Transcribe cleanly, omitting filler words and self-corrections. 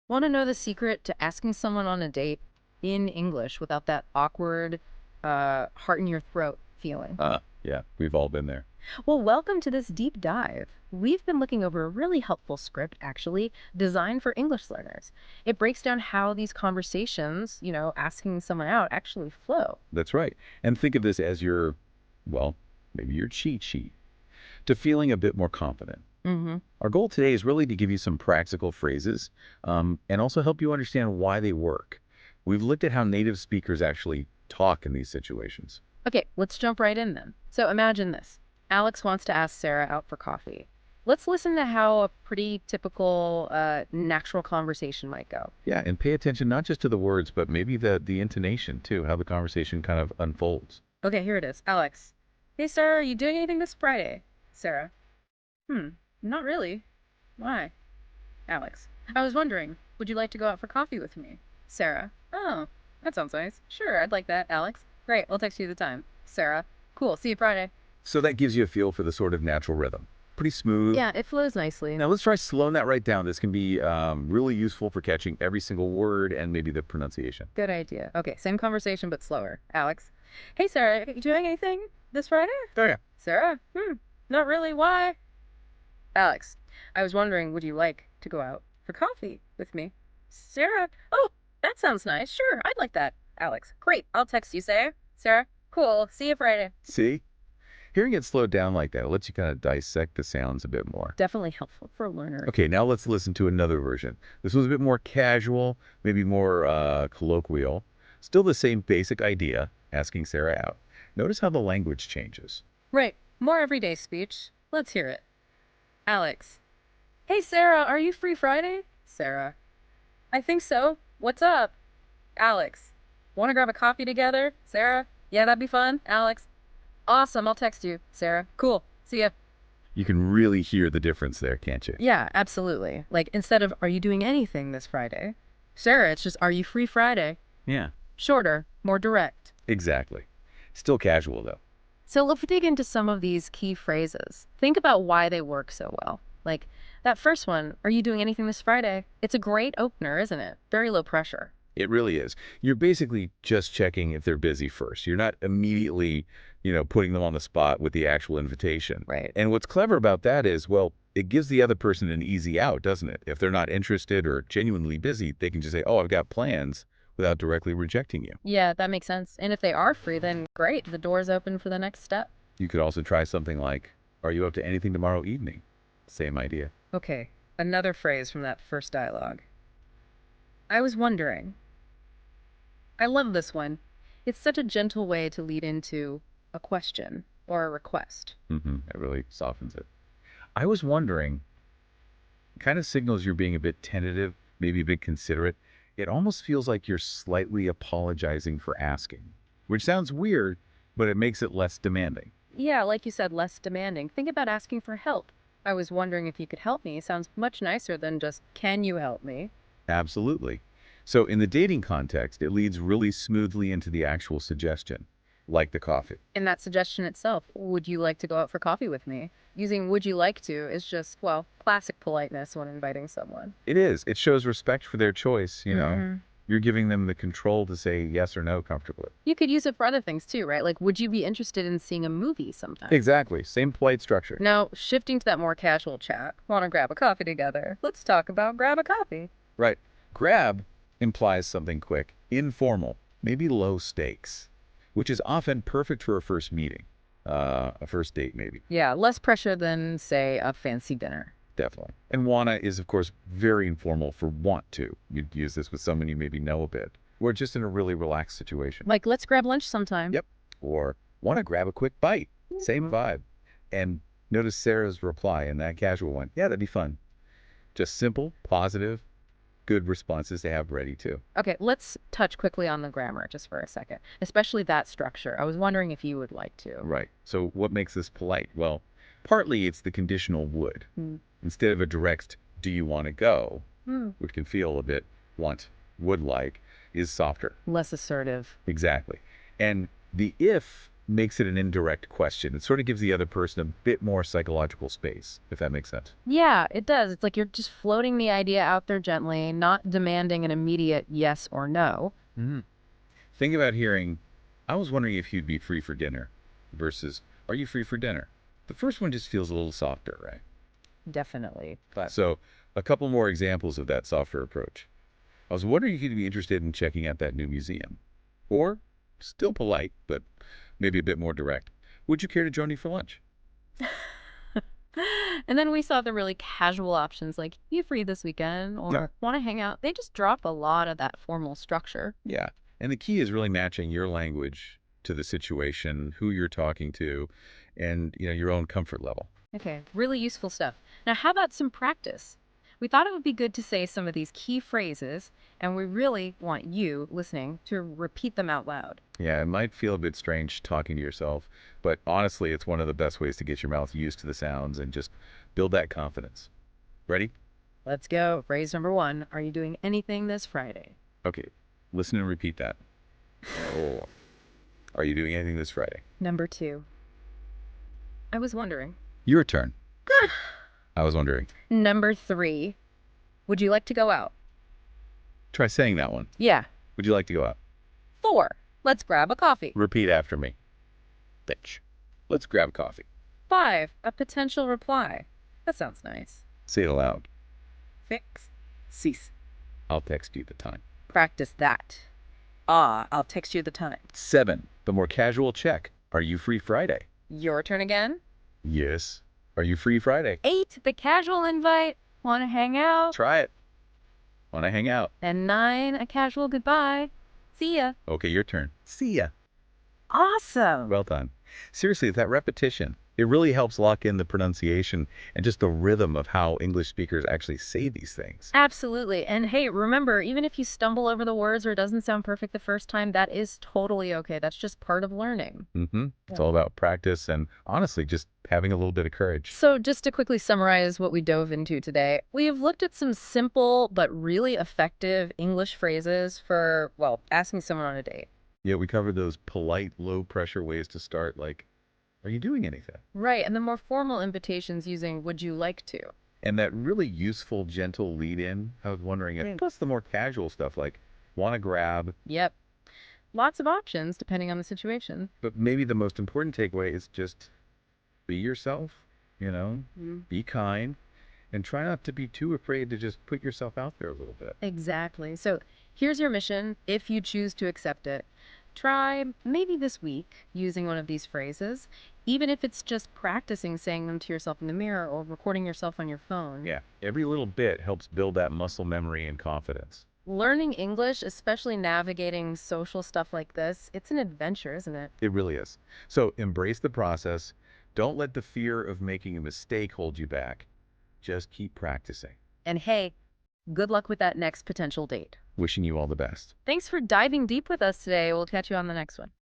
Want to know the secret to asking someone on a date in English without that awkward, heart in your throat feeling? Yeah, we've all been there. Well, welcome to this deep dive. We've been looking over a really helpful script, actually, designed for English learners. It breaks down how these conversations, asking someone out, actually flow. That's right. And think of this as your, well, maybe your cheat sheet to feeling a bit more confident. Mm-hmm. Our goal today is really to give you some practical phrases and also help you understand why they work. We've looked at how native speakers actually talk in these situations. Okay, let's jump right in then. So imagine this. Alex wants to ask Sarah out for coffee. Let's listen to how a pretty typical, natural conversation might go. Yeah, and pay attention not just to the words, but maybe the intonation too, how the conversation kind of unfolds. Okay, here it is. Alex. Hey, Sarah, are you doing anything this Friday? Sarah. Hmm, not really. Why? Alex. I was wondering, would you like to go out for coffee with me? Sarah. Oh, that sounds nice. Sure, I'd like that, Alex. Great, I'll text you the time. Sarah. Cool, see you Friday. So that gives you a feel for the sort of natural rhythm. Pretty smooth. Yeah, it flows nicely. Now let's try slowing that right down. This can be really useful for catching every single word and maybe the pronunciation. Good idea. Okay, same conversation but slower. Alex. Hey, Sarah, are you doing anything this Friday? Oh yeah. Sarah. Not really. Why? Alex. I was wondering, would you like to go out for coffee with me? Sarah. Oh, that sounds nice. Sure, I'd like that. Alex. Great. I'll text you, Sarah. Sarah. Cool. See you Friday. See? Hearing it slowed down like that, it lets you kind of dissect the sounds a bit more. Definitely helpful for a learner. Okay, now let's listen to another version. This was a bit more casual, maybe more colloquial. Still the same basic idea, asking Sarah out. Notice how the language changes. Right. More everyday speech. Let's hear it. Alex. Hey, Sarah, are you free Friday? Sarah. I think so. What's up? Alex. Want to grab a coffee together? Sarah. Yeah, that'd be fun. Alex. Awesome. I'll text you. Sarah. Cool. See ya. You can really hear the difference there, can't you? Yeah, absolutely. Like, instead of, are you doing anything this Friday? Sarah, it's just, are you free Friday? Yeah, Shorter, more direct. exactly. Still casual though. So let's dig into some of these key phrases. Think about why they work so well. Like that first one, are you doing anything this Friday? It's a great opener, isn't it? Very low pressure. It really is. You're basically just checking if they're busy first. You're not immediately, putting them on the spot with the actual invitation. Right. And what's clever about that is, well, it gives the other person an easy out, doesn't it? If they're not interested or genuinely busy, they can just say, oh, I've got plans without directly rejecting you. Yeah, that makes sense. And if they are free, then great. The door's open for the next step. You could also try something like, are you up to anything tomorrow evening? Same idea. Okay, another phrase from that first dialogue. I was wondering. I love this one. It's such a gentle way to lead into a question or a request. It really softens it. I was wondering, kind of signals you're being a bit tentative, maybe a bit considerate. It almost feels like you're slightly apologizing for asking, which sounds weird, but it makes it less demanding. Yeah, like you said, less demanding. Think about asking for help. I was wondering if you could help me. Sounds much nicer than just, can you help me? Absolutely. So in the dating context, it leads really smoothly into the actual suggestion, like the coffee. In that suggestion itself, would you like to go out for coffee with me? Using would you like to is just, well, classic politeness when inviting someone. It is. It shows respect for their choice. Mhm. You're giving them the control to say yes or no comfortably. You could use it for other things too, right? Like, would you be interested in seeing a movie sometime? Exactly. Same polite structure. Now, shifting to that more casual chat, want to grab a coffee together? Let's talk about grab a coffee. Right. Grab implies something quick, informal, maybe low stakes, which is often perfect for a first meeting, a first date maybe. Yeah, less pressure than, say, a fancy dinner. Definitely. And wanna is, of course, very informal for want to. You'd use this with someone you maybe know a bit, or just in a really relaxed situation. Like, let's grab lunch sometime. Yep. Or wanna grab a quick bite. Same vibe. And notice Sarah's reply in that casual one. Yeah, that'd be fun. Just simple, positive, good responses to have ready too. Okay, let's touch quickly on the grammar just for a second, especially that structure. I was wondering if you would like to. Right. So what makes this polite? Well, partly it's the conditional would. Hmm. Instead of a direct, do you want to go, Hmm. which can feel a bit would like, is softer. Less assertive. Exactly. And the if makes it an indirect question. It sort of gives the other person a bit more psychological space, if that makes sense. Yeah, it does. It's like you're just floating the idea out there gently, not demanding an immediate yes or no. Hmm. Think about hearing, I was wondering if you'd be free for dinner versus, are you free for dinner? The first one just feels a little softer, right? Definitely. But So, a couple more examples of that softer approach. I was wondering if you'd be interested in checking out that new museum. Or, still polite, but maybe a bit more direct. Would you care to join me for lunch? and then we saw the really casual options like you free this weekend Yeah. or want to hang out. They just drop a lot of that formal structure. Yeah. And the key is really matching your language to the situation, who you're talking to, and your own comfort level. Okay, really useful stuff. Now, how about some practice? We thought it would be good to say some of these key phrases, and we really want you listening to repeat them out loud. Yeah, it might feel a bit strange talking to yourself, but honestly, it's one of the best ways to get your mouth used to the sounds and just build that confidence. Ready? Let's go. Phrase number one. Are you doing anything this Friday? Okay. Listen and repeat that. Oh. Are you doing anything this Friday? Number two. I was wondering. Your turn. I was wondering. Number three. Would you like to go out? Try saying that one. Yeah. Would you like to go out? Four. Let's grab a coffee. Repeat after me. Bitch. Let's grab coffee. Five. A potential reply. That sounds nice. Say it aloud. Fix. Cease. I'll text you the time. Practice that. Ah, I'll text you the time. 7. The more casual check. Are you free Friday? Your turn again. Yes. Are you free Friday? 8. The casual invite. Want to hang out? Try it. Want to hang out? And 9. A casual goodbye. See ya. Okay, your turn. See ya. Awesome. Well done. Seriously, that repetition, it really helps lock in the pronunciation and just the rhythm of how English speakers actually say these things. Absolutely. And hey, remember, even if you stumble over the words or it doesn't sound perfect the first time, that is totally okay. That's just part of learning. Mm-hmm. It's Yeah. all about practice and honestly, just having a little bit of courage. So, just to quickly summarize what we dove into today, we have looked at some simple but really effective English phrases for, well, asking someone on a date. Yeah, we covered those polite, low pressure ways to start, like, are you doing anything? Right. And the more formal invitations using would you like to? And that really useful, gentle lead in, I was wondering, plus the more casual stuff like, want to grab, Yep. Lots of options depending on the situation. but maybe the most important takeaway is just be yourself, be kind, and try not to be too afraid to just put yourself out there a little bit. Exactly. So here's your mission if you choose to accept it. Try maybe this week using one of these phrases, even if it's just practicing saying them to yourself in the mirror or recording yourself on your phone. Yeah, every little bit helps build that muscle memory and confidence. Learning English, especially navigating social stuff like this, it's an adventure, isn't it? It really is. So embrace the process. Don't let the fear of making a mistake hold you back. Just keep practicing. And hey, good luck with that next potential date. Wishing you all the best. Thanks for diving deep with us today. We'll catch you on the next one.